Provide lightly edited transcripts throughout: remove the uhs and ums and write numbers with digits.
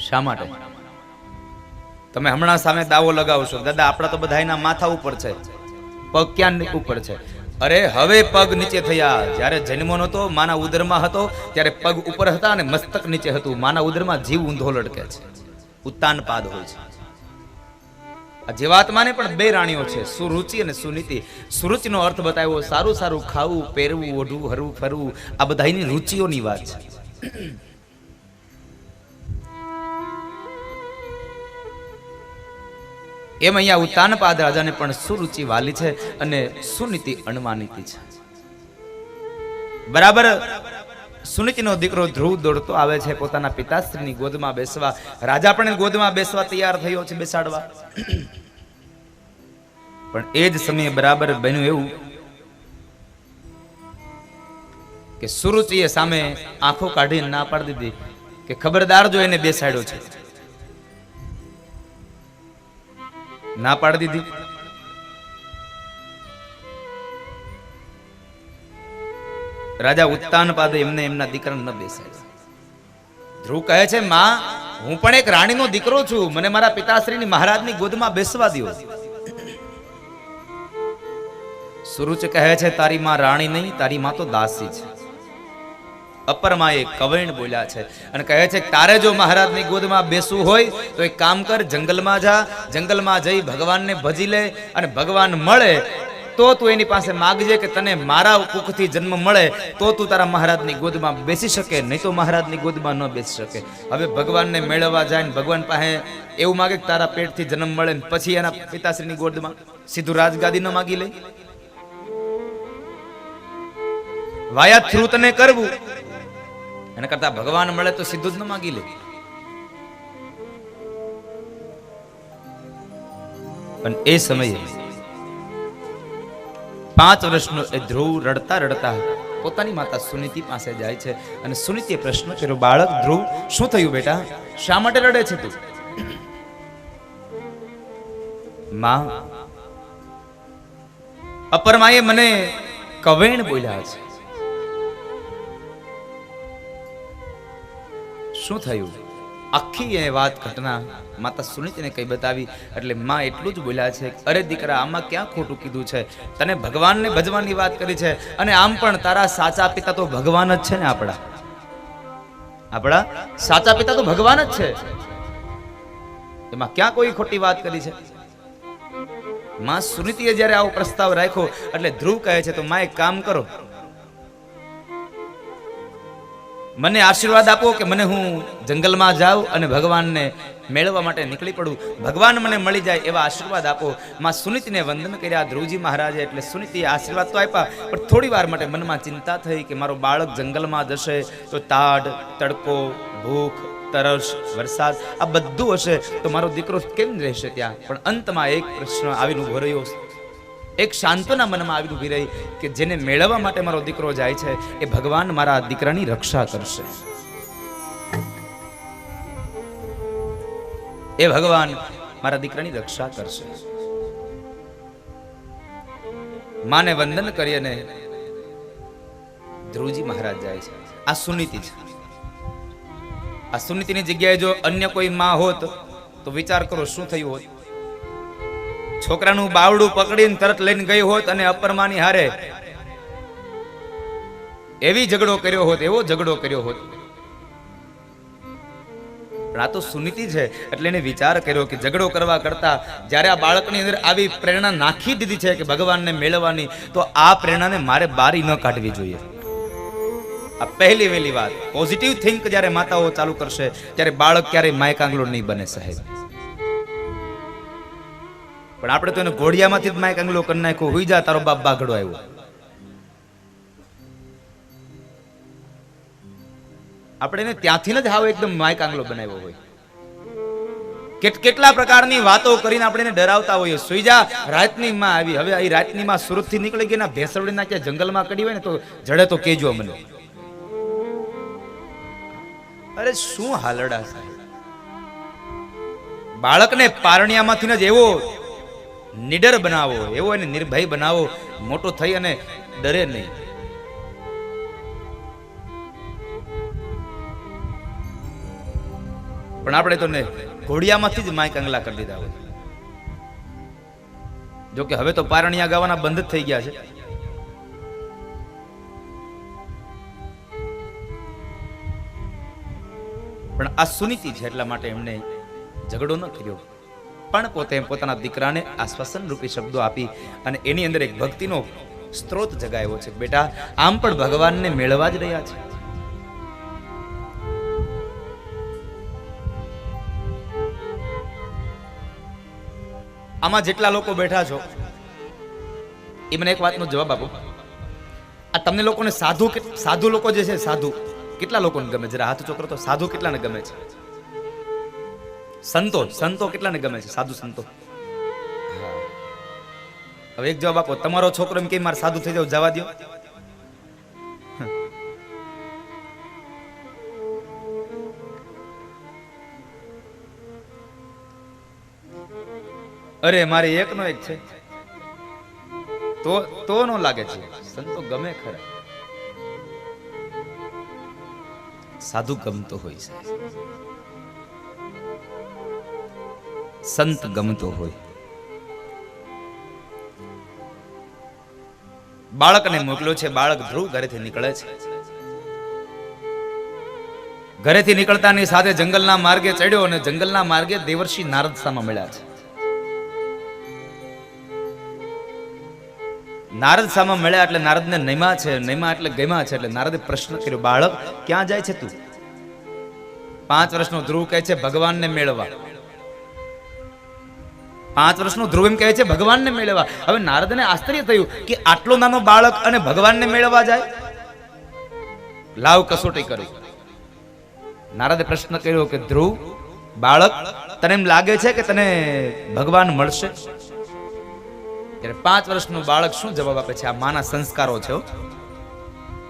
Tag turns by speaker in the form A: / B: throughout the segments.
A: શા માટે? તમે હમણાં સામે દાવો લગાવશો, દાદા આપણા તો બધાયના માથા ઉપર છે, પગ ક્યાં ઉપર છે? અરે હવે પગ નીચે થયા. જ્યારે જન્મો નતો, માના ઉદરમાં હતો, ત્યારે પગ ઉપર હતા અને મસ્તક નીચે હતું. માના ઉદરમાં જીવ ઊંધો લડકે છે, ઉત્તાનપાદ હોય છે. આ જીવાત્માને પણ બે રાણીઓ છે, સુરુચિ અને સુનીતિ. સુરુચિનો અર્થ બતાવ્યો સારું સારું ખાવું, પહેરવું, ઓઢવું, હરવું, ફરવું, આ બધાની રુચિઓની વાત છે. એમ અહીંયા ઉત્તાનપાદ રાજાને પણ સુરુચિ વાલી છે અને સુનીતિ અણમાનીતી છે. બરાબર સુનીતિનો દીકરો ધ્રુવ દોડતો આવે છે પોતાના પિતાશ્રીની ગોદમાં બેસવા. રાજા પણ ગોદમાં બેસવા તૈયાર થયો છે, બેસાડવા. પણ એ જ સમયે બરાબર બન્યું એવું કે સુરુચિએ સામે આંખો કાઢીને ના પાડી દીધી કે ખબરદાર જો એને બેસાડ્યો છે. ના પાડી દીધી. રાજા ઉત્તાનપાદે એમને એમના દીકરાને ન બેસાડ્યા. ધ્રુવ કહે છે, માં હું પણ એક રાણીનો દીકરો છું, મને મારા પિતાશ્રીની મહારાજની ગોદમાં બેસવા દો. સુરુચ કહે છે, તારી માં રાણી નહીં, તારી માં તો દાસી છે. અપરમાએ કવેણ બોલ્યા છે અને કહે છે કે તારે જો મહારાજની ગોદમાં બેસવું હોય તો એક કામ કર, જંગલમાં જા, જંગલમાં જઈ ભગવાનને ભજી લે અને ભગવાન મળે તો તું એની પાસે માગજે કે તને મારા કુખથી જન્મ મળે તો તું તારા મહારાજની ગોદમાં બેસી શકે, નહીં તો મહારાજની ગોદમાં ન બેસી શકે. હવે ભગવાનને મેળવવા જાય ને ભગવાન પાસે એવું માગે કે તારા પેટથી જન્મ મળે ને પછી એના પિતાશ્રીની ગોદમાં સીધું રાજગાદી ન માગી લે. વાયા થ્રુ તને કરવું એને કરતા ભગવાન મળે તો સીધું જ ન માગી લે. પણ એ સમયે 5 વર્ષનો એ ધ્રુવ રડતા રડતા પોતાની માતા સુનીતિ પાસે જાય છે અને સુનીતિએ પ્રશ્ન કર્યો, બાળક ધ્રુવ શું થયું બેટા, શા માટે રડે છે તું? માં, અપરમાએ મને કવેણ બોલ્યા છે. શું થયું? આખી એ વાત ઘટના માતા સુનીતિને કઈ બતાવી એટલે માં એટલું જ બોલ્યા છે, અરે દીકરા આમાં ક્યાં ખોટું કીધું છે, તને ભગવાનને ભજવાની વાત કરી છે અને આમ પણ તારા સાચા પિતા તો ભગવાન જ છે ને. આપણા સાચા પિતા તો ભગવાન જ છે, એમાં ક્યાં કોઈ ખોટી વાત કરી છે? માં સુનીતિએ જ્યારે આવો પ્રસ્તાવ રાખ્યો એટલે ધ્રુવ કહે છે, તો માં એક કામ કરો, મને આશીર્વાદ આપો કે મને હું જંગલમાં જાઉં અને ભગવાનને મેળવવા માટે નીકળી પડું, ભગવાન મને મળી જાય એવા આશીર્વાદ આપો. માં સુનીતિને વંદન કર્યા ધ્રુવજી મહારાજે. એટલે સુનીતિએ આશીર્વાદ તો આપ્યા પણ થોડી વાર માટે મનમાં ચિંતા થઈ કે મારો બાળક જંગલમાં જશે તો તાડ, તડકો, ભૂખ, તરસ, વરસાદ આ બધું હશે તો મારો દીકરો કેમ રહેશે ત્યાં? પણ અંતમાં એક પ્રશ્ન આવીને ઉભો રહ્યો, એક શાંતના મનમાં આવી ઉભી રહી કે જેને મેળવવા માટે મારો દીકરો જાય છે એ ભગવાન મારા દીકરાની રક્ષા કરશે. એ ભગવાન મારા દીકરાની રક્ષા કરશે. માને વંદન કરી અને ધ્રુવજી મહારાજ જાય છે. આ સુનીતિ છે. આ સુનીતિની જગ્યાએ જો અન્ય કોઈ માં હોત તો વિચાર કરો શું થયું હોત? છોકરાનું બાવડું પકડીને તરત લઈને ગઈ હોત અને અપરમાની હારે એવી ઝઘડો કર્યો હોત, એવો ઝઘડો કર્યો હોત. પણ આ તો સુનીતિ છે એટલે એને વિચાર કર્યો કે ઝઘડો કરવા કરતા જ્યારે આ બાળકની અંદર આવી પ્રેરણા નાખી દીધી છે કે ભગવાનને મેળવવાની, તો આ પ્રેરણાને મારે બારી ન કાઢવી જોઈએ. આ પહેલી વહેલી વાત. પોઝિટિવ થિંક જ્યારે માતાઓ ચાલુ કરશે ત્યારે બાળક ક્યારેય માયકાંગલો નહીં બને સાહેબ. પણ આપણે તો એને ઘોડિયામાંથી જ માયકાંગલો કરી નાખ્યો, હુઈ જા તારો બાપ બાગડો આવ્યો. આપણે એને ત્યાંથી જ હાવ એકદમ માયકાંગલો બનાવ્યો હોય. કેટલા પ્રકારની વાતો કરીને આપણે એને ડરાવતા હોઈએ. સુઈ જા રાતની માં આવી. હવે આ રાતની માં સુરત થી નીકળી ગઈ ને ભેસવડી ના ક્યાં જંગલમાં કરી હોય ને તો જડે તો કેજો મને. અરે શું હાલડા સાહેબ. બાળકને પારણિયામાંથી જ એવો નિડર બનાવો, એવો એને નિર્ભય બનાવો, મોટો થઈ અને ડરે નહીં. પણ આપણે તો ને ઘોડિયામાંથી જ માઇક અંગલા કરી દીધા હોય. જો કે હવે તો પારણિયા ગાવાના બંધ જ થઈ ગયા છે. પણ આ સુનીતિ છે એટલા માટે એમને ઝઘડો ન કર્યો, પણ પોતે પોતાના દીકરાને આશ્વાસન રૂપી શબ્દો આપી અને એની અંદર એક ભક્તિનો સ્ત્રોત જગાવ્યો છે. બેટા, આમ પણ ભગવાનને મેળવા જ રહ્યા છે. આમાં જેટલા લોકો બેઠા છો એ મને એક વાતનો જવાબ આપો. આ તમને લોકોને સાધુ લોકો જે છે, સાધુ કેટલા લોકોને ગમે? જરા હાથ ચોકરો તો. સાધુ કેટલાને ગમે છે? સંતો કેટલાને ગમે છે? સાધુ સંતો. હવે એક જવાબ આપો. તમારો છોકરો એમ કે મારે સાધુ થઈ જાવ, જવા દો? અરે મારે એકનો એક છે તો નો લાગે છે. સંતો ગમે ખરા, સાધુ ગમતો હોય છે, સંત ગમતો હોય. બાળકને મોકલ્યો છે. બાળક ધ્રુવ ઘરેથી નીકળે છે. ઘરેથી નીકળતાની સાથે જંગલના માર્ગે ચડ્યો અને જંગલના માર્ગે દેવર્ષિ નારદ સામા મળ્યા છે. નારદ સામા મળ્યા એટલે નારદને નૈમા છે, નૈમા એટલે ગમ્યા છે. એટલે નારદે પ્રશ્ન કર્યો, બાળક ક્યાં જાય છે તું? 5 વર્ષનો ધ્રુવ કહે છે ભગવાનને મેળવા. 5 વર્ષનો ધ્રુવ એમ કહે છે ભગવાનને મેળવા. હવે નારદને આશ્ચર્ય થયું કે આટલો નાનો બાળક અને ભગવાનને મેળવા જાય. લાવ કસોટી કરી. નારદે પ્રશ્ન કર્યો કે ધ્રુવ બાળક, તને એમ લાગે છે કે તને ભગવાન મળશે? 5 વર્ષનું બાળક શું જવાબ આપે છે? આ માના સંસ્કારો છે.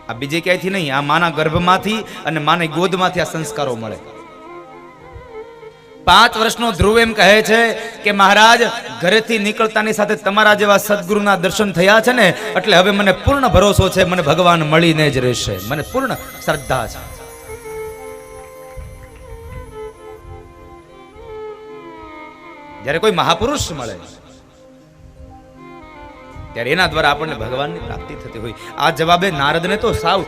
A: આ બીજે ક્યાંયથી નહીં, આ માના ગર્ભમાંથી અને માની ગોદમાંથી આ સંસ્કારો મળે. 5 વર્ષનો ધ્રુવ એમ કહે છે કે મહારાજ, ઘરેથી નીકળતાની સાથે તમારા જેવા સદગુરુના દર્શન થયા છે ને, એટલે હવે મને પૂર્ણ ભરોસો છે, મને ભગવાન મળીને જ રહેશે. મને પૂર્ણ શ્રદ્ધા છે. જ્યારે કોઈ મહાપુરુષ મળે ત્યારે એના દ્વારા આપણને ભગવાનની પ્રાપ્તિ થતી હોય. આ જવાબે નારદને તો સાવ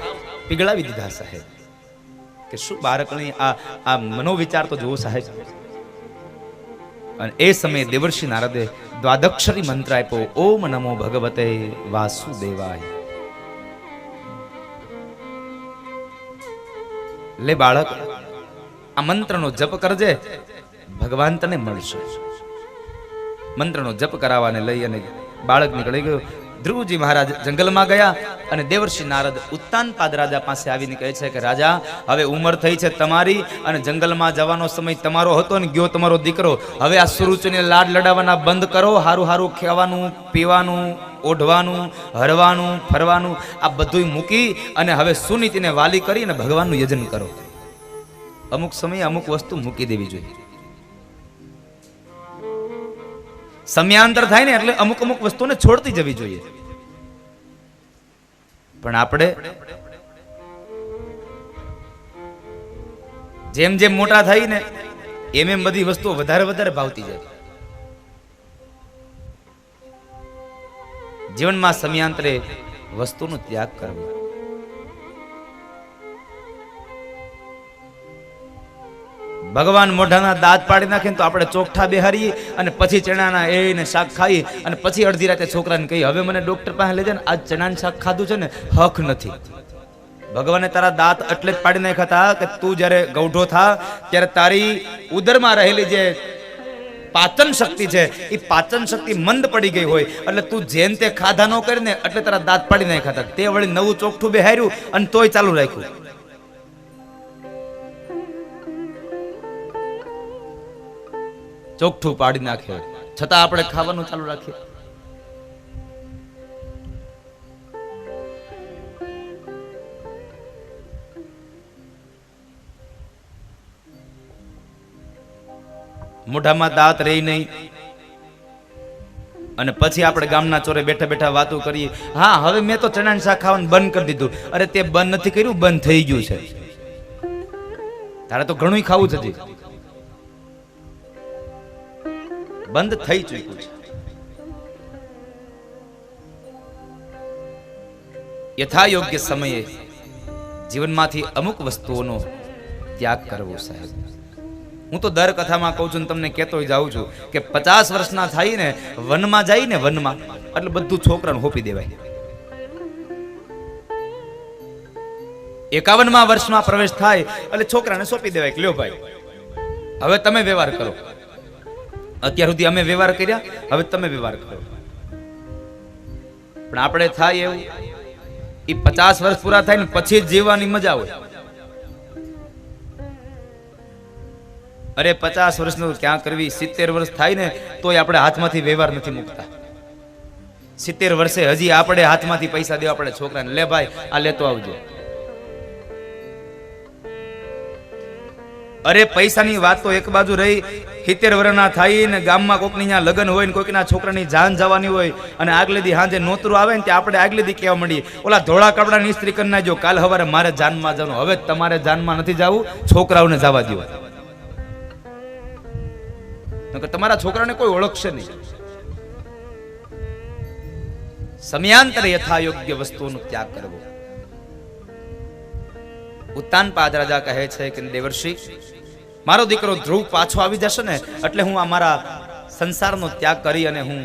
A: પીગળાવી દીધા સાહેબ. કે શું બાળકની આ મનોવિચાર તો જોવો સાહેબ. અને એ સમયે દેવર્ષિ નારદે દ્વાદક્ષરી મંત્ર આપ્યો, ઓમ નમો ભગવતે વાસુદેવાય. લે બાળક, આ મંત્રનો જપ કરજે, ભગવાન તને મળશે. મંત્રનો જપ કરાવવાને લઈ અને બાળક નીકળી ગયો. ધ્રુવજી મહારાજ જંગલમાં ગયા અને દેવર્ષિ નારદ ઉત્તાનપાદ રાજા પાસે આવીને કહે છે કે રાજા, હવે ઉંમર થઈ છે તમારી અને જંગલમાં જવાનો સમય તમારો હતો ને ગયો તમારો દીકરો. હવે આ સુરુચિને લાડ લડાવવાના બંધ કરો. હારું હારું ખાવાનું, પીવાનું, ઓઢવાનું, હરવાનું, ફરવાનું આ બધું મૂકી અને હવે સુનીતિને વાલી કરી અને ભગવાનનું યજન કરો. અમુક સમયે અમુક વસ્તુ મૂકી દેવી જોઈએ. સમયાંતર થાય ને એટલે અમુક અમુક વસ્તુને છોડતી જવી જોઈએ. પણ આપણે જેમ જેમ મોટા થાય ને એમ એમ બધી વસ્તુઓ વધારે વધારે ભાવતી જાય. જીવનમાં સમયાંતરે વસ્તુનો ત્યાગ કરવો. ભગવાન મોઢાના દાંત પાડી નાખે તો આપણે ચોકઠા બેહારીએ અને પછી ચણાના એને શાક ખાઈએ અને પછી અડધી રાતે છોકરાને કહીએ હવે મને ડોક્ટર પાસે લઈ જાય ને આજ ચણાનું શાક ખાધું છે ને હક નથી. ભગવાને તારા દાંત એટલે જ પાડી નાખ્યા હતા કે તું જ્યારે ગૌઢો થા ત્યારે તારી ઉદરમાં રહેલી જે પાચન શક્તિ છે એ પાચન શક્તિ મંદ પડી ગઈ હોય એટલે તું જેમ તે ખાધા ન કરીને એટલે તારા દાંત પાડી નાખ્યા હતા. તે વળી નવું ચોકઠું બેહાર્યું અને તોય ચાલુ રાખ્યું. ચોકઠું પાડી નાખે છતાં આપણે ખાવાનું ચાલુ રાખીએ. મોઢામાં દાંત રહી નહીં અને પછી આપણે ગામના ચોરે બેઠા બેઠા વાતો કરીએ, હા હવે મેં તો ચણાનું શાક ખાવાનું બંધ કરી દીધું. અરે તે બંધ નથી કર્યું, બંધ થઈ ગયું છે. તારે તો ઘણું ખાવું છે. બંધ થઈ ચૂક્યું છે. યથાયોગ્ય સમયે જીવનમાંથી અમુક વસ્તુઓનો ત્યાગ કરવો સાહેબ. હું તો દર કથામાં કહું છું, તમને કહેતો જાઉં છું કે 50 વર્ષના થાય ને વનમાં જાય ને વનમાં, એટલે બધું છોકરાને હોપી દેવાય. 51મા વર્ષમાં પ્રવેશ થાય એટલે છોકરાને સોંપી દેવાય કે લ્યો ભાઈ હવે તમે વ્યવહાર કરો. અત્યાર સુધી અમે વ્યવહાર કર્યા, હવે તમે વ્યવહાર કરો. પણ આપણે થાય એવું એ 50 વર્ષ પૂરા થાય ને પછી જીવવાની મજા હોય. અરે 50 વર્ષનું ક્યાં કરવી, 70 વર્ષ થાય ને તોય આપણે હાથમાંથી વ્યવહાર નથી મૂકતા. 70 વર્ષે હજી આપણે હાથમાંથી પૈસા દેવા પડે છોકરાને, લે ભાઈ આ લેતો આવજો. અરે પૈસાની વાત તો એક બાજુ રહી, 70 વર્ષના થાય ને ગામમાં કોકની ત્યાં લગ્ન હોય ને કોઈકના છોકરાની જાન જવાની હોય અને આગલે દી હાંજે નોતરું આવે ને ત્યાં આપણે આગલે દી કહેવા માંડીએ ઓલા ધોળા કપડાની ઇસ્ત્રી કરી નાખજો, કાલ સવારે મારે જાનમાં જવાનું. હવે તમારે જાનમાં નથી જવું, છોકરાઓને જવા દો. તમારા છોકરાને કોઈ ઓળખશે નહીં. સમયાંતરે યથાયોગ્ય વસ્તુઓનો ત્યાગ કરવો. ઉત્તાનપાદ રાજા કહે છે કે દેવર્ષિ, મારો દીકરો ધ્રુવ પાછો આવી જશે ને એટલે હું આ મારા સંસારનો ત્યાગ કરી અને હું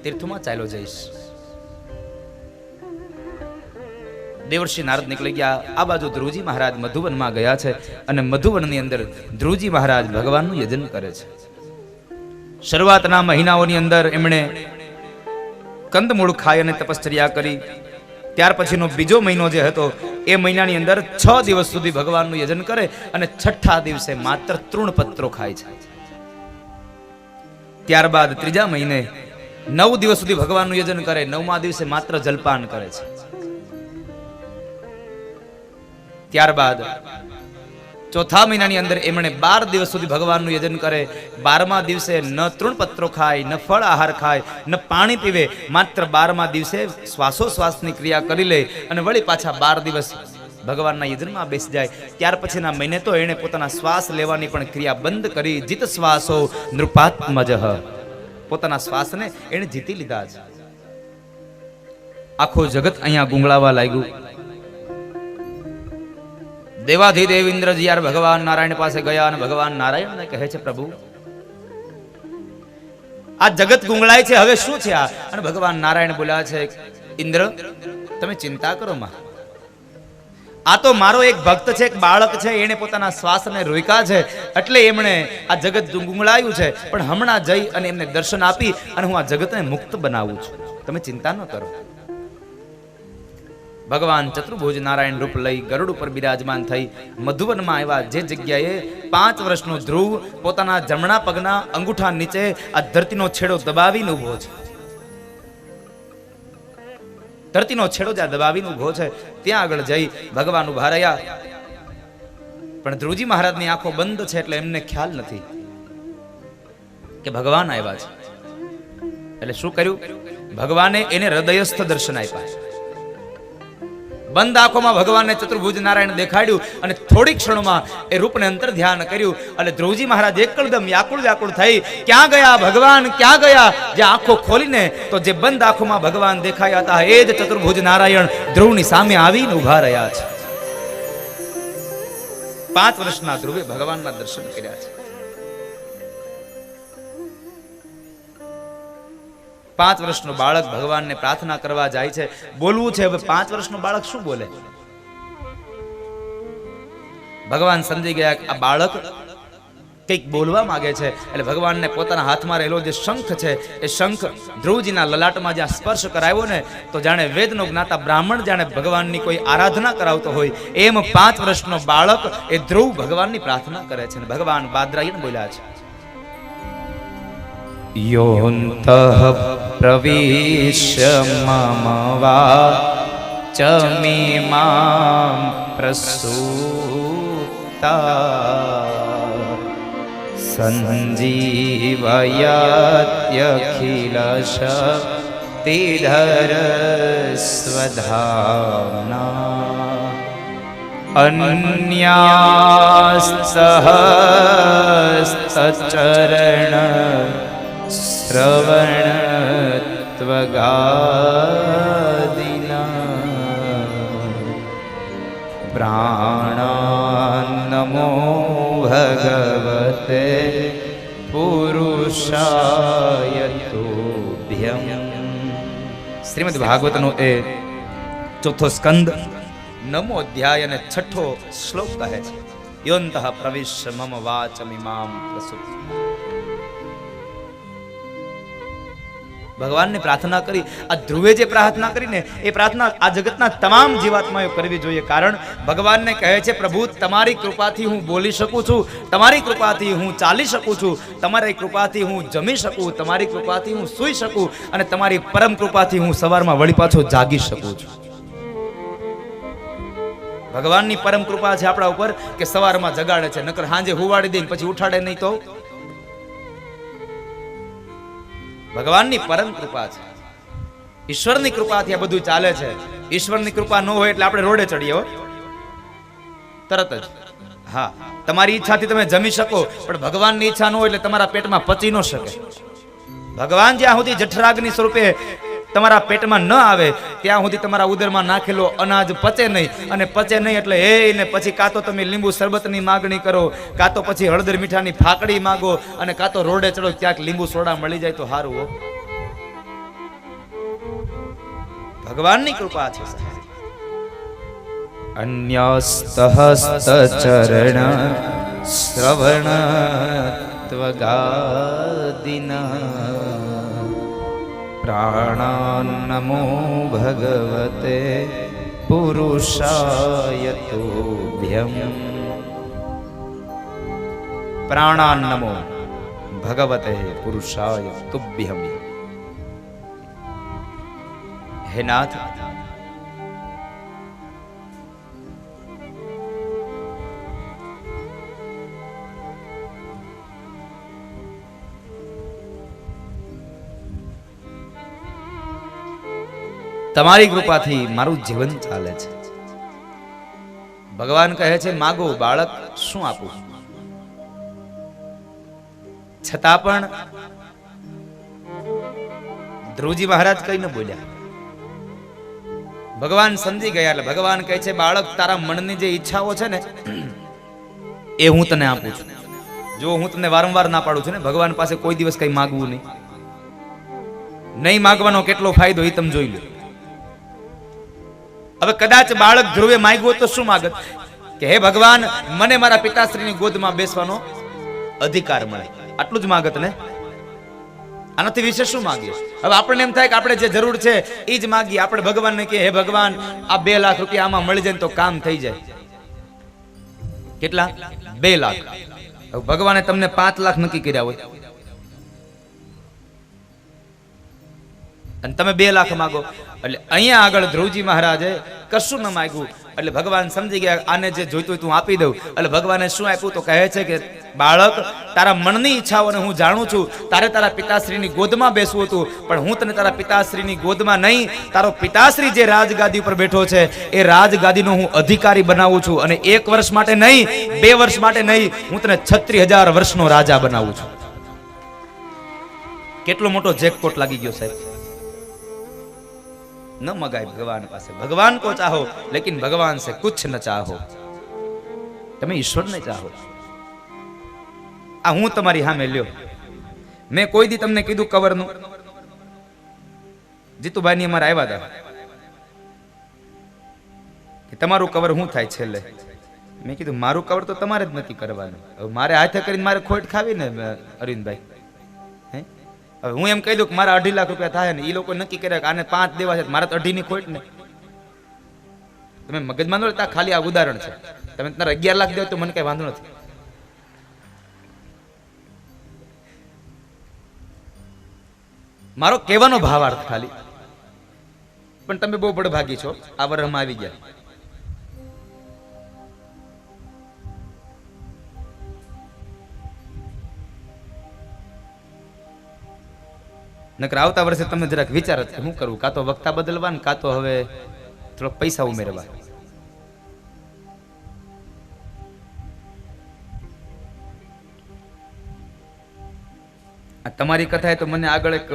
A: તીર્થમાં ચાલ્યો જઈશ. દેવર્ષિ નારદ નીકળી ગયા. આ બાજુ ધ્રુવજી મહારાજ મધુવનમાં ગયા છે અને મધુવનની અંદર ધ્રુવજી મહારાજ ભગવાનનું યજન કરે છે. શરૂઆતના મહિનાઓની અંદર એમણે કંદમૂળ ખાઈ અને તપશ્ચર્યા કરી. ત્યાર પછીનો બીજો મહિનો જે હતો એ મહિનાની અંદર 6 દિવસ સુધી ભગવાનનું યજન કરે અને 6થા દિવસે માત્ર તૃણપત્રો ખાય છે. ત્યારબાદ ત્રીજા મહિને 9 દિવસ સુધી ભગવાનનું યજન કરે, 9મા દિવસે માત્ર જલપાન કરે છે. ત્યારબાદ ચોથા મહિનાની અંદર એમણે 12 દિવસ સુધી ભગવાનનું યજન કરે. 12મા દિવસે ન તૃણપત્રો ખાય, ન ફળ આહાર ખાય, ન પાણી પીવે, માત્ર 12મા દિવસે શ્વાસોશ્વાસની ક્રિયા કરી લે અને વળી પાછા 12 દિવસ ભગવાનના યજનમાં બેસી જાય. ત્યાર પછીના મહિને તો એણે પોતાના શ્વાસ લેવાની પણ ક્રિયા બંધ કરી. જીત શ્વાસો નૃપાત્મજઃ, પોતાના શ્વાસને એણે જીતી લીધા છે. આખો જગત અહીંયા ગુંગળાવા લાગ્યું. દેવાધિદેવ ઇન્દ્રજી યાર ભગવાન નારાયણ પાસે ગયા અને ભગવાન નારાયણને કહે છે, પ્રભુ આ જગત ગુંગળાય છે, હવે શું છે આ? અને ભગવાન નારાયણ બોલ્યા છે, ઇન્દ્ર તમે ચિંતા કરો માં, આ તો મારો એક ભક્ત છે, એક બાળક છે, એને પોતાના શ્વાસને રોક્યા છે એટલે એમણે આ જગત ગુંગળાયું છે. પણ હમણાં જઈ અને એમને દર્શન આપી અને હું આ જગતને મુક્ત બનાવું છું, તમે ચિંતા ન કરો. ભગવાન ચતુર્ભુજ નારાયણ રૂપ લઈ ગરુડ ઉપર બિરાજમાન થઈ મધુવનમાં આવ્યા. જે જગ્યાએ 5 વર્ષનો ધ્રુવ પોતાના જમણા પગના અંગૂઠા નીચે આ ધરતીનો છેડો દબાવીને ઉભો છે, ધરતીનો છેડો જ્યાં દબાવીને ઉભો છે ત્યાં આગળ જઈ ભગવાન ઉભા રહ્યા. પણ ધ્રુવજી મહારાજની આંખો બંધ છે એટલે એમને ખ્યાલ નથી કે ભગવાન આવ્યા છે. એટલે શું કર્યું? ભગવાને એને હૃદયસ્થ દર્શન આપ્યા. બંધ આંખોમાં ભગવાનને ચતુર્ભુજ નારાયણ દેખાડ્યું અને થોડી ક્ષણોમાં એ રૂપને અંતર ધ્યાન કર્યું. અને ધ્રુવજી મહારાજ એકદમ વ્યાકુળ વ્યાકુળ થઈ, ક્યાં ગયા ભગવાન, ક્યાં ગયા? જે આંખો ખોલીને તો જે બંધ આંખોમાં ભગવાન દેખાયા હતા એ જ ચતુર્ભુજ નારાયણ ધ્રુવની સામે આવીને ઉભા રહ્યા છે. 5 વર્ષના ધ્રુવે ભગવાનના દર્શન કર્યા છે. 5 વર્ષનો બાળક ભગવાનને પ્રાર્થના કરવા જાય છે. બોલવું છે, હવે 5 વર્ષનો બાળક શું બોલે? ભગવાન સમજી ગયા કે આ બાળક કંઈક બોલવા માંગે છે. એટલે ભગવાનને પોતાના હાથમાં રહેલો જે શંખ છે એ શંખ ધ્રુવજીના લલાટમાં જ્યાં સ્પર્શ કરાવ્યો ને તો જાણે વેદનો જ્ઞાતા બ્રાહ્મણ જાણે ભગવાનની કોઈ આરાધના કરાવતો હોય એમ 5 વર્ષનો બાળક એ ધ્રુવ ભગવાનની પ્રાર્થના કરે છે. ભગવાન બાદરાયણ બોલ્યા છે, યોંતઃ પ્રવિશ્ય મમ વાચમિમાં પ્રસૂતા સંજીવયત્યખિલ શક્તિધર સ્વધામ્ના અન્યાસ્તઃ સચરણ શ્રવણત્વગાદિના પ્રાણાન્નમો ભગવતે પુરુષાય તુભ્યં. શ્રીમદ ભાગવતનો એ ચોથો સ્કંદ 9મો અધ્યાય અને 6ઠો શ્લોક કહે છે, યોંતઃ પ્રવિશ્ય મમ વાચમિમામ પ્રસુત. ભગવાનને પ્રાર્થના કરી, આ ધ્રુવે જે પ્રાર્થના કરીને એ પ્રાર્થના આ જગતના તમામ જીવાત્માઓ કરવી જોઈએ. કારણ ભગવાનને કહે છે, પ્રભુ તમારી કૃપાથી હું બોલી શકું છું, તમારી કૃપાથી હું ચાલી શકું છું, તમારી કૃપાથી હું જમી શકું, તમારી કૃપાથી હું સૂઈ શકું, અને તમારી પરમ કૃપાથી હું સવારમાં વળી પાછો જાગી શકું છું. ભગવાનની પરમ કૃપા છે આપણા ઉપર કે સવારમાં જગાડે છે, નકર સાંજે હુવાડી દે પછી ઉઠાડે નહીં તો. ભગવાનની પરમ કૃપા છે, ઈશ્વરની કૃપાથી આ બધું ચાલે છે. ઈશ્વરની કૃપા ન હોય એટલે આપણે રોડે ચડીએ હો તરત જ. હા, તમારી ઈચ્છાથી તમે જમી શકો, પણ ભગવાનની ઈચ્છા ન હોય એટલે તમારા પેટમાં પચી ન શકે. ભગવાન જ્યાં સુધી જઠરાગ્નિ સ્વરૂપે તમારા પેટમાં ન આવે ત્યાં સુધી તમારા ઉદરમાં નાખેલો અનાજ પચે નહીં, અને પચે નહીં એટલે એને પછી કાં તો તમે લીંબુ શરબતની માગણી કરો, કાં તો પછી હળદર મીઠાની ફાકડી માગો, અને કાં તો રોડે ચડો ક્યાંક લીંબુ સોડા મળી જાય તો સારું હો. ભગવાનની કૃપા છે. અન્યસ્તહસ્તચરણ શ્રવણ ત્વગાદિના પ્રાણાન્નમો ભગવતે પુરુષાય તુભ્યં. પ્રાણાન્નમો ભગવતે પુરુષાય તુભ્યં. હે નાથ, તમારી કૃપાથી મારું જીવન ચાલે છે. ભગવાન કહે છે, માગો બાળક, શું આપું? છતાં પણ ધ્રુવજી મહારાજ કઈ ન બોલ્યા. ભગવાન સમજી ગયા. એટલે ભગવાન કહે છે, બાળક, તારા મનની જે ઈચ્છાઓ છે ને એ હું તને આપું છું. જો હું તમને વારંવાર ના પાડું છું ને, ભગવાન પાસે કોઈ દિવસ કઈ માગવું નહીં. નહીં માગવાનો કેટલો ફાયદો એ તમે જોઈ લો. હવે કદાચ બાળક ધ્રુવે માંગ્યું તો શું માગત કે હે ભગવાન, મને મારા પિતાશ્રીની ગોદમાં બેસવાનો અધિકાર મળે, આટલું જ માગત ને. આનાથી વિશે શું માંગીએ? હવે આપણને એમ થાય કે આપણે જે જરૂર છે એ જ માગીએ. આપણે ભગવાનને કહીએ, હે ભગવાન, આ 2 લાખ રૂપિયા આમાં મળી જાય તો કામ થઈ જાય. કેટલા? 2 લાખ. હવે ભગવાને તમને 5 લાખ નક્કી કર્યા હોય અને તમે 2 લાખ માંગો. એટલે અહીંયા આગળ ધ્રુવજી મહારાજે કશું ન માંગ્યું. એટલે ભગવાન સમજી ગયા, આને જે જોઈતું તું આપી દઉં. એટલે ભગવાને શું આપ્યું તો કહે છે કે બાળક, તારા મનની ઈચ્છાઓને હું જાણું છું. તારે તારા પિતાશ્રીની ગોદમાં બેસવું હતું, પણ હું તને તારા પિતાશ્રીની ગોદમાં નહીં, તારો પિતાશ્રી જે રાજગાદી ઉપર બેઠો છે એ રાજગાદીનો હું અધિકારી બનાવું છું. અને 1 વર્ષ માટે નહીં, 2 વર્ષ માટે નહીં, હું તને 36,000 વર્ષનો રાજા બનાવું છું. કેટલો મોટો જેકપોટ લાગી ગયો સાહેબ. न मगाए भगवान पासे. भगवान को चाहो लेकिन भगवान से कुछ न चाहो. તમે ઈશ્વરને ચાહો. આ હું તમારી સામે લ્યો. મેં કોઈ દી તમને કીધું કવરનું? જીતુભાઈની અમારે આવ્યા હતા કે તમારું કવર શું થાય છેલ્લે. મેં કીધું મારું કવર તો તમારે જ નક્કી કરવાનું. હવે મારે હાથે કરીને મારે ખોટ ખાવી ને અરવિંદભાઈ. હવે હું એમ કહી દઉં કે મારા 2.5 લાખ રૂપિયા થાય ને, એ લોકો નક્કી કર્યા કે આને 5 દેવા છે, મારે તો 2.5 ની ખોટ ને. તમે મગજમાં ન લેતા, ખાલી આ ઉદાહરણ છે. તમે તમારે 11 લાખ દેવો તો મને કઈ વાંધો નથી. મારો કહેવાનો ભાવાર્થ ખાલી. પણ તમે બહુ બળભાગી છો, આ વરમાં આવી ગયા. નકર આવતા વર્ષે તમે જરાક વિચારો કે શું કરવું, કાં તો વક્તા બદલવા ને કાં તો હવે થોડોક પૈસા ઉમેરવા. આ તમારી કથા તો મને આગળ એક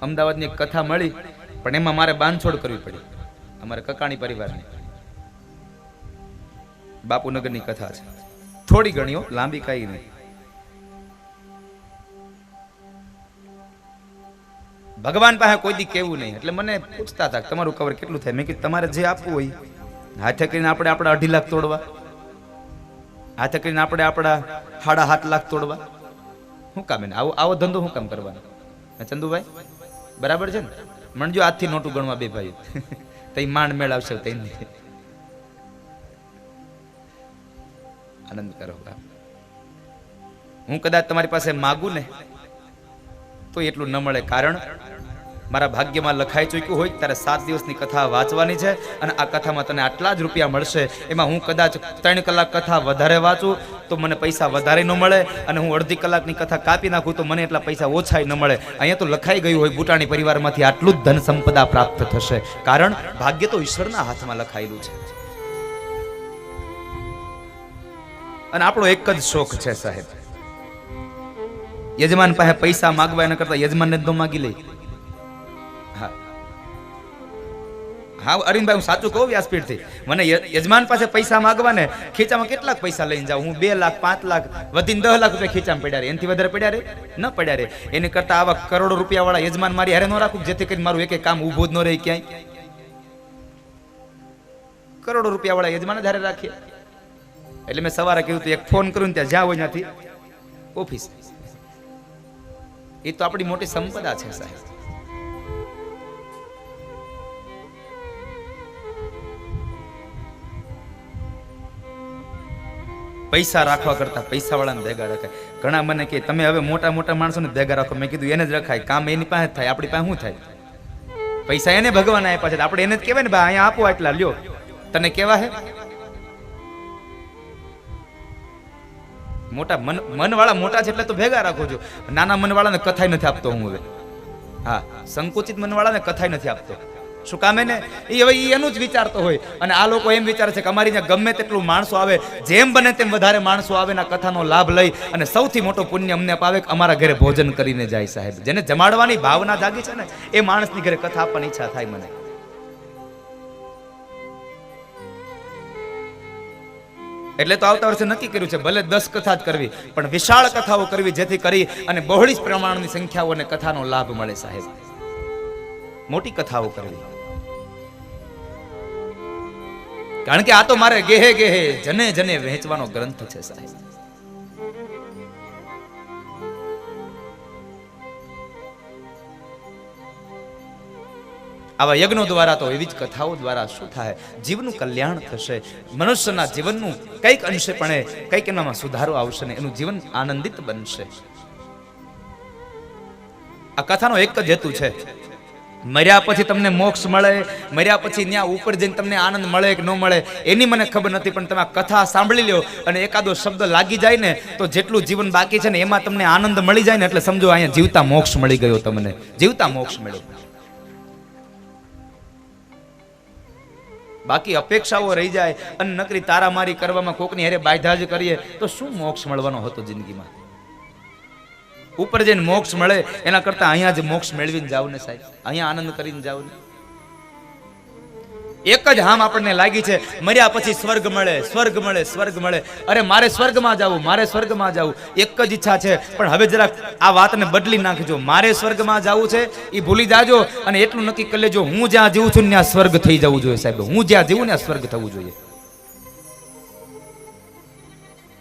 A: અમદાવાદની એક કથા મળી, પણ એમાં મારે બાંધછોડ કરવી પડી. અમારા કકાણી પરિવારની બાપુનગરની કથા છે, થોડી ઘણીઓ, લાંબી કઈ નહીં. ભગવાન પાસે કોઈ દી કેવું નહીં, એટલે મને પૂછતા હતા તમારું કવર કેટલું થાય. મેં કીધું તમારે જે આપવું હોય. હાથે કરીને આપણે આપણા 2.5 લાખ તોડવા, હાથે કરીને આપણે આપણા 7.5 લાખ તોડવા, શું કામ એને આવો ધંધો શું કામ કરવાનો? ચંદુભાઈ બરાબર છે ને? મણજો આજથી નોટું ગણવા બે ભાઈ તઈ માંડ મેળ આવશે. આનંદ કરો. હું કદાચ તમારી પાસે માગું ને તો એટલું ન મળે, કારણ મારા ભાગ્યમાં લખાઈ ચૂક્યું હોય ત્યારે 7 દિવસની કથા વાંચવાની છે, અને આ કથામાં તને આટલા જ રૂપિયા મળશે. એમાં હું કદાચ 3 કલાક કથા વધારે વાંચું તો મને પૈસા વધારે ન મળે, અને હું અડધી કલાકની કથા કાપી નાખું તો મને એટલા પૈસા ઓછા ન મળે. અહીંયા તો લખાઈ ગયું હોય બુટાણી પરિવારમાંથી આટલું જ ધન સંપદા પ્રાપ્ત થશે, કારણ ભાગ્ય તો ઈશ્વરના હાથમાં લખાયેલું છે. અને આપણો એક જ શોખ છે સાહેબ, યજમાન પાસે પૈસા માંગવા એના કરતા યજમાનને જ ન માગી લે. હા હા અરવિંદભાઈ, હું સાચું કહું વ્યાસપીઠથી, મને યજમાન પાસે પૈસા માંગવા ને ખીચામાં કેટલાક પૈસા લઈને જાઉં હું? 2 લાખ 5 લાખ વધીને 10 લાખ રૂપિયા ખીચામાં પડ્યા રે, એનાથી વધારે પડ્યા રે ન પડ્યા રે. એની કરતા આવા કરોડો રૂપિયા વાળા યજમાન મારી હારે ન રાખું, જેથી કરીને મારું એક કામ ઊભું જ ન રહે ક્યાંય. કરોડો રૂપિયા વાળા યજમાન જ હારે રાખીએ. એટલે મેં સવારે કીધું તો એક ફોન કરું ત્યાં જ્યાં હોય ત્યાંથી ઓફિસ. એ તો આપણી મોટી સંપદા છે સાહેબ. પૈસા રાખવા કરતા પૈસા વાળાને ભેગા રખાય. ઘણા મને કે તમે હવે મોટા મોટા માણસોને ભેગા રાખો. મેં કીધું એને જ રખાય, કામ એની પાસે જ થાય, આપણી પાસે શું થાય? પૈસા એને ભગવાન આપ્યા છે, આપણે એને જ કહેવાય ને ભાઈ અહીંયા આપો એટલા લ્યો. તને કેવા હે મોટા મન વાળા મોટા છે એટલે તો ભેગા રાખો છો. નાના મન વાળાને કથાય નથી આપતો હું હવે. હા, સંકુચિત મન વાળાને કથાય નથી આપતો. શું કામ? એને હવે એનું જ વિચારતો હોય, અને આ લોકો એમ વિચારે છે કે અમારી ત્યાં ગમે તેટલું માણસો આવે, જેમ બને તેમ વધારે માણસો આવે ના કથાનો લાભ લઈ અને સૌથી મોટો પુણ્ય અમને પાવે કે અમારા ઘરે ભોજન કરીને જાય સાહેબ. જેને જમાડવાની ભાવના જાગી છે ને એ માણસની ઘરે કથા આપવાની ઈચ્છા થાય મને. એટલે તો આવતા વર્ષે નક્કી કર્યું છે ભલે 10 કથા જ કરવી, પણ વિશાળ કથાઓ કરવી, જેથી કરી અને બહોળી પ્રમાણની સંખ્યાઓને કથાનો લાભ મળે સાહેબ. મોટી કથાઓ કરવી, કારણ કે આ તો મારે ગેહે ગેહે જને જને વહેંચવાનો ગ્રંથ છે સાહેબ. આવા યજ્ઞો દ્વારા તો એવી જ કથાઓ દ્વારા શું થાય? જીવનું કલ્યાણ થશે, મનુષ્યના જીવનનું કંઈક અંશે પણ કંઈક એનામાં સુધારો આવશે ને એનું જીવન આનંદિત બનશે. આ કથાનો એક જ હેતુ છે, મર્યા પછી તમને મોક્ષ મળે, મર્યા પછી ત્યાં ઉપર જઈને તમને આનંદ મળે કે ન મળે એની મને ખબર નથી, પણ તમે આ કથા સાંભળી લ્યો અને એકાદો શબ્દ લાગી જાય ને તો જેટલું જીવન બાકી છે ને એમાં તમને આનંદ મળી જાય ને એટલે સમજો અહીંયા જીવતા મોક્ષ મળી ગયો, તમને જીવતા મોક્ષ મળ્યો. બાકી અપેક્ષાઓ રહી જાય અને નકરી તારામારી કરવામાં કોકની હારે બાયધાજ કરીએ તો શું મોક્ષ મળવાનો હતો જિંદગીમાં? ઉપર જઈને મોક્ષ મળે એના કરતા અહીંયા જ મોક્ષ મેળવીને જાવ ને સાહેબ, અહીંયા આનંદ કરીને જાવ ને. એક જ હામ આપણને લાગી છે, મર્યા પછી સ્વર્ગ મળે, સ્વર્ગ મળે, સ્વર્ગ મળે. અરે મારે સ્વર્ગમાં જવું, મારે સ્વર્ગમાં જવું, એક જ ઈચ્છા છે. પણ હવે જરાક આ વાતને બદલી નાખજો. મારે સ્વર્ગમાં જવું છે એ ભૂલી જાજો અને એટલું નક્કી કરી લેજો, હું જ્યાં જીવું છું ત્યાં સ્વર્ગ થઈ જવું જોઈએ સાહેબ. હું જ્યાં જીવું ત્યાં સ્વર્ગ થવું જોઈએ.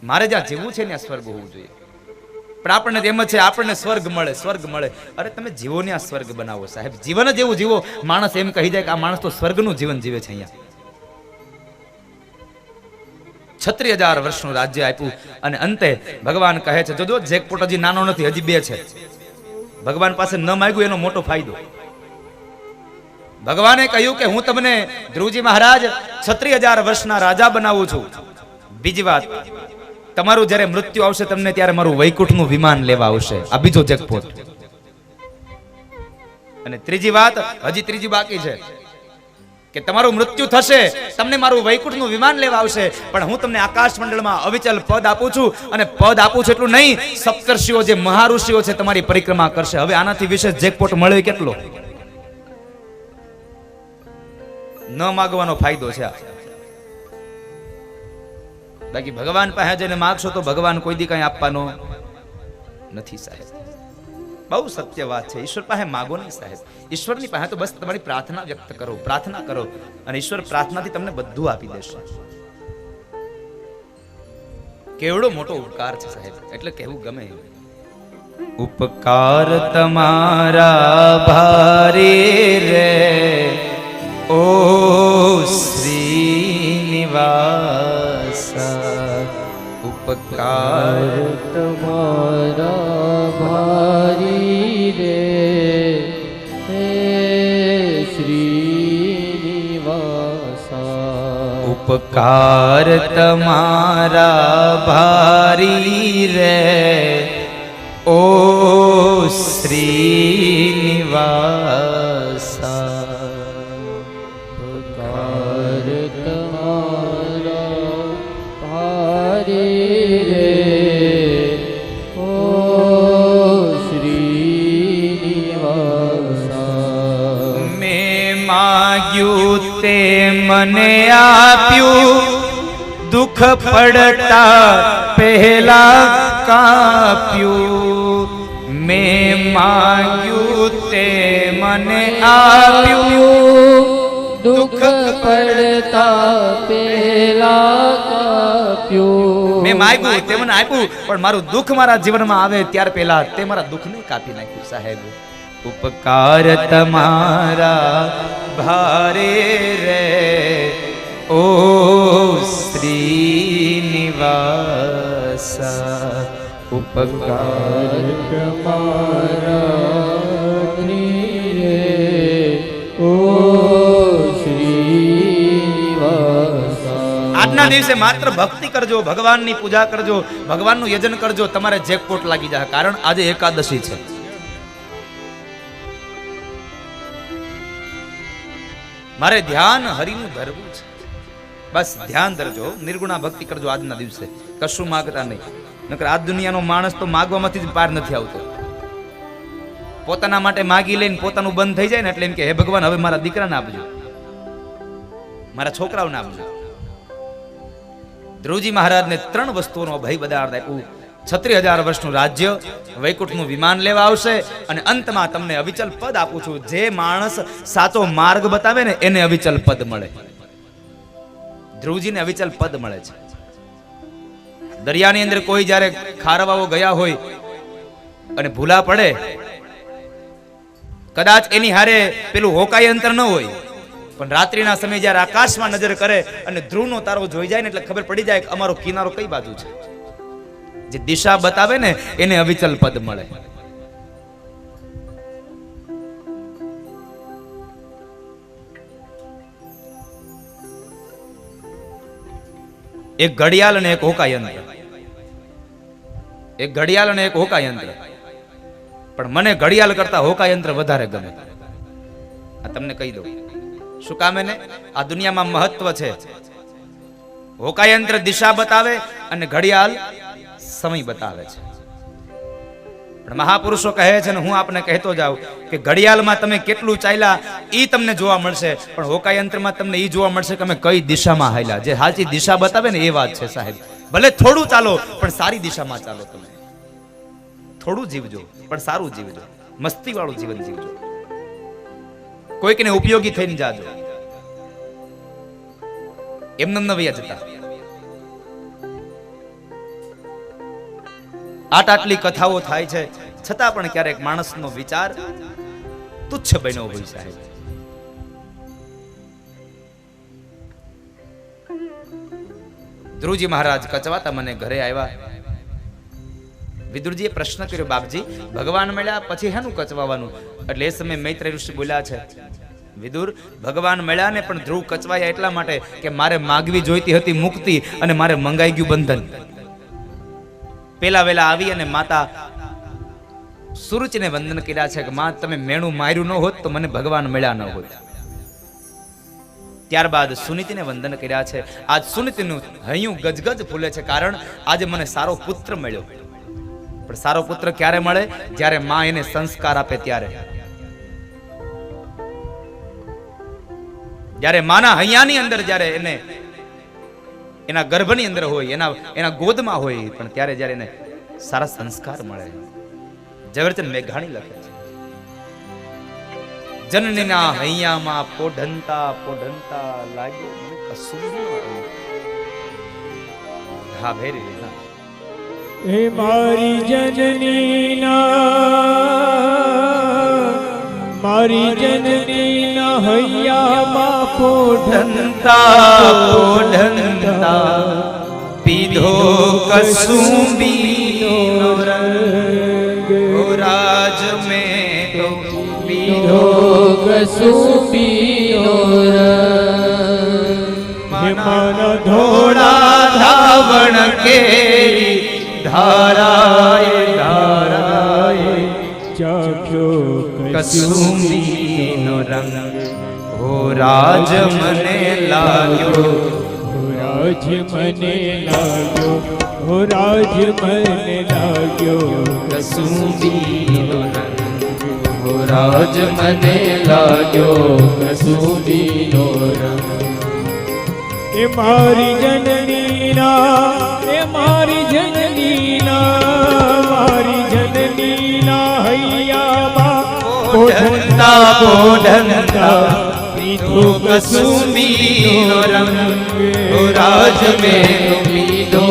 A: મારે જ્યાં જીવવું છે ત્યાં સ્વર્ગ હોવું જોઈએ. પણ આપણને એમ જ છે, આપણને સ્વર્ગ મળે, સ્વર્ગ મળે. અરે તમે જીવો ને આ સ્વર્ગ બનાવો સાહેબ. જીવન જ એવું જીવો, માણસ એમ કહી જાય કે આ માણસ તો સ્વર્ગનું જીવન જીવે છે. અહીંયા 36,000 વર્ષનું રાજ્ય આપ્યું અને અંતે ભગવાન કહે છે, જોજો જેકપોટ હજી નાનો નથી, હજી 2 છે. ભગવાન પાસે ન માંગ્યું એનો મોટો ફાયદો. ભગવાને કહ્યું કે હું તમને ધ્રુવજી મહારાજ 36,000 વર્ષના રાજા બનાવું છું. બીજી વાત, તમારું જ્યારે મૃત્યુ આવશે તમને ત્યારે મારું વૈકુંઠનું વિમાન લેવા આવશે. આ બીજો જેકપોટ. અને ત્રીજી વાત, હજી ત્રીજી બાકી છે. કે તમારું મૃત્યુ થશે, તમને મારું વૈકુંઠનું વિમાન લેવા આવશે, પણ હું તમને આકાશ મંડળમાં અવિચલ પદ આપું છું. અને પદ આપું છું એટલું નહીં, સપ્તર્ષિઓ જે મહાઋષિઓ છે તમારી પરિક્રમા કરશે. હવે આનાથી વિશેષ જેકપોટ મળે કેટલો? ન માગવાનો ફાયદો છે. બાકી ભગવાન પાસે જઈને માગશો તો ભગવાન કોઈ દી કઈ આપવાનો નથી સાહેબ. બહુ સત્ય વાત છે. ઈશ્વર પાસે માગો નહીં સાહેબ. ઈશ્વરની પાસે તો બસ તમારી પ્રાર્થના વ્યક્ત કરો, પ્રાર્થના કરો, અને ઈશ્વર પ્રાર્થનાથી તમને બધું આપી દેશે. કેવડો મોટો ઉપકાર છે સાહેબ, એટલે કહેવું ગમે. ઉપકાર તમારા ભારી રે ઓ શ્રીનિવાસા, ઉપકાર
B: તમારા ભારી રે હે શ્રીનિવાસા,
A: ઉપકાર તમારા ભારી રે ઓ શ્રીનિવાસા,
B: ઉપકાર તમારા ભારી રે ઓ શ્રીનિવાસા.
A: મેં માગ્યું તે મને આપ્યું, દુઃખ પડતા પહેલા કાપ્યું. મેં માગ્યું તે મને આપ્યું,
B: દુઃખ પડતા પહેલા કાપ્યું.
A: મેં માગ્યું તે મને આપ્યું, પણ મારું દુઃખ મારા જીવનમાં આવે ત્યાર પહેલા તે મારા દુઃખને કાપી નાખ્યું સાહેબ. ઉપકાર તમારા ભારે રે ઓ શ્રીનિવાસા, ઉપકાર
B: તમારા રે ઓ શ્રીનિવાસા.
A: આજના દિવસે માત્ર ભક્તિ કરજો, ભગવાનની પૂજા કરજો, ભગવાનનું યજન કરજો, તમારે જેકપોટ લાગી જાય. કારણ આજે એકાદશી છે. મારે ધ્યાન હરિનું ધરવું છે. બસ ધ્યાન ધરજો, નિર્ગુણા ભક્તિ કરજો આજના દિવસે. કશું માગતા નહીં, નકર આ દુનિયાનો માણસ તો માગવામાંથી જ પાર નથી આવતો. પોતાના માટે માગી લઈને પોતાનું બંધ થઈ જાય ને એટલે એમ કે હે ભગવાન હવે મારા દીકરાને આપજો, મારા છોકરાઓને આપજો. ધ્રુવજી મહારાજને 3 વસ્તુઓનો ભય પદાર્થ આપ્યું. 36,000 વર્ષનું રાજ્ય, વૈકુંઠનું વિમાન લેવા આવશે, અને અંતમાં તમને અવિચલ પદ આપું છું. જે માણસ સાચો માર્ગ બતાવે ને એને અવિચલ પદ મળે. ધ્રુવજીને અવિચલ પદ મળે છે. દરિયાની અંદર કોઈ જ્યારે ખારવાઓ ગયા હોય અને ભૂલા પડે, કદાચ એની હારે પેલું હોકાય અંતર ન હોય, પણ રાત્રિના સમયે જ્યારે આકાશમાં નજર કરે અને ધ્રુવનો તારો જોઈ જાય ને એટલે ખબર પડી જાય કે અમારો કિનારો કઈ બાજુ છે. જે દિશા બતાવે ને એને અવિચલ પદ મળે. એક ઘડિયાળ અને એક હોકાયંત્ર, એક ઘડિયાળ અને એક હોકાયંત્ર, પણ મને ઘડિયાળ કરતા હોકાયંત્ર વધારે ગમે. આ તમને કહી દઉં શું કામ. એને આ દુનિયામાં મહત્વ છે. હોકાયંત્ર દિશા બતાવે અને ઘડિયાળ સમય બતાવે છે. પણ મહાપુરુષો કહે છે ને હું આપને કહેતો જાઉં કે ઘડિયાળમાં તમે કેટલું ચાલ્યા ઈ તમને જોવા મળશે, પણ હોકાયંત્રમાં તમને ઈ જોવા મળશે કે અમે કઈ દિશામાં હાલ્યા. જે સાચી દિશા બતાવે ને એ વાત છે સાહેબ. ભલે થોડું ચાલો પણ સારી દિશામાં ચાલો. તમે થોડું જીવજો પણ સારું જીવજો, મસ્તી વાળું જીવન જીવજો, કોઈકને ઉપયોગી થઈને જાજો, એમને ન વયા જતા. આટલી કથાઓ થાય છે છતાં પણ ક્યારેક માણસનો વિચાર તુચ્છ બન્યો હોય સાહેબ. ધ્રુવજી મહારાજ કચવાતા મને ઘરે આવ્યા. વિદુરજીએ પ્રશ્ન કર્યો, બાપજી ભગવાન મળ્યા પછી હેનું કચવાવાનું? એટલે એ સમયે મૈત્રેય ઋષિ બોલ્યા છે, વિદુર ભગવાન મળ્યા ને પણ ધ્રુવ કચવાયા એટલા માટે કે મારે માગવી જોઈતી હતી મુક્તિ અને મારે મંગાઈ ગયું બંધન. પેલા વેલા આવી અને માતા સૂરજને વંદન કર્યા છે કે માં તમે મેણું માર્યું ન હોત તો મને ભગવાન મળ્યા ન હોત. ત્યારબાદ સુનીતિને વંદન કર્યા છે. આજ સુનીતિનું હૈયું ગજગજ ફૂલે છે, કારણ આજે મને સારો પુત્ર મળ્યો. પણ સારો પુત્ર ક્યારે મળે? જ્યારે માં એને સંસ્કાર આપે ત્યારે. જ્યારે માના હૈયાની અંદર જ્યારે એને એના ગર્ભની અંદર હોય, એના ગોદમાં હોય, પણ ત્યારે જ્યારે એને સારા સંસ્કાર મળે. ઝવેરચંદ મેઘાણી લખે છે, જનનીના હૈયામાં પોઢંતા પોઢંતા લાગ્યો મને કસુંબી. હા ભેરી હા.
C: હે મારી જનનીના હૈયામાં
A: પોઢંતા પોઢંતા પીધો કસુંબીનો રંગ. ઓ રાજ મેં તો પીધો
B: કસુંબીનો રંગ.
C: મારા
A: ધોળા ધાવણ કેરી ધારાએ ધારાએ
C: ચાખ્યો
A: કસુંબીનો રંગ. ઓ રાજ મને લાગ્યો,
C: રાજ મને લાગ્યો, હો રાજ મને લાગ્યો
A: કસુંબીનો રંગ.
B: ઓ રાજ મને લાગ્યો કસુંબીનો રંગ.
C: એ મારી જનનીના હૈયામાં
A: પોઢંતા પોઢંતા પીધો કસુંબીનો રંગ. ઓ રાજ મેં
B: પીધો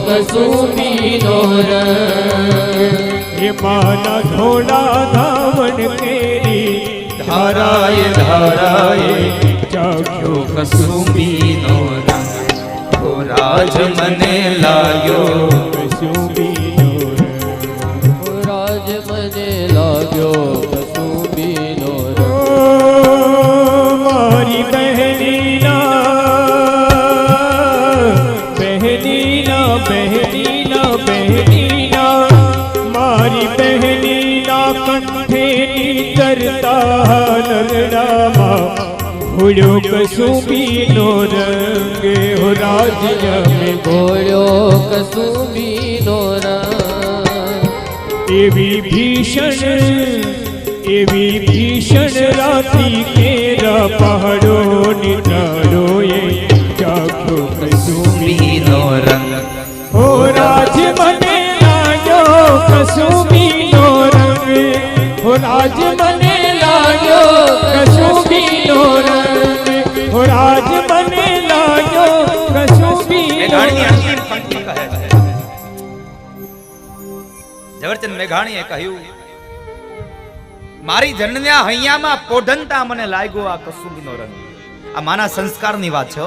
B: કસુંબીનો રંગ.
C: એ માના ધોળા ધાવણ કેરી
A: ધારાએ ધારાએ
C: ચાખ્યો
A: કસુંબીનો રંગ. ઓ રાજ મને લાગ્યો
C: કસુંબીનો રંગ.
B: ઓ રાજ મને લાગ્યો કસુંબીનો રંગ.
C: મારી મારી બહેનીના કંઠેની કરતા નરડામાં ઘોડ્યો કસુંબીનો રંગ. હો રાજ્ય મેં
B: ઘોડ્યો કસુંબીનો રંગ.
C: એવી ભીષણ રાત્રિ કેરા પહાડો નિટાડો એ ચાખ્યો
A: કસુંબીનો રંગ.
C: હો રાજ મને લાગ્યો કસુંબીનો રંગ. હો રાજ મને લાગ્યો કસુંબીનો રંગ. હો રાજ મને લાગ્યો કસુંબીનો
A: મેઘાણીની
C: રંગ.
A: અંતિમ પંક્તિ કહે છે, ઝવેરચંદ મેઘાણીએ કહ્યું, મારી જનન્યા હૈયામાં પોઢંતા મને લાગ્યો આ કસુંબીનો રંગ. આ માના સંસ્કારની વાત છે.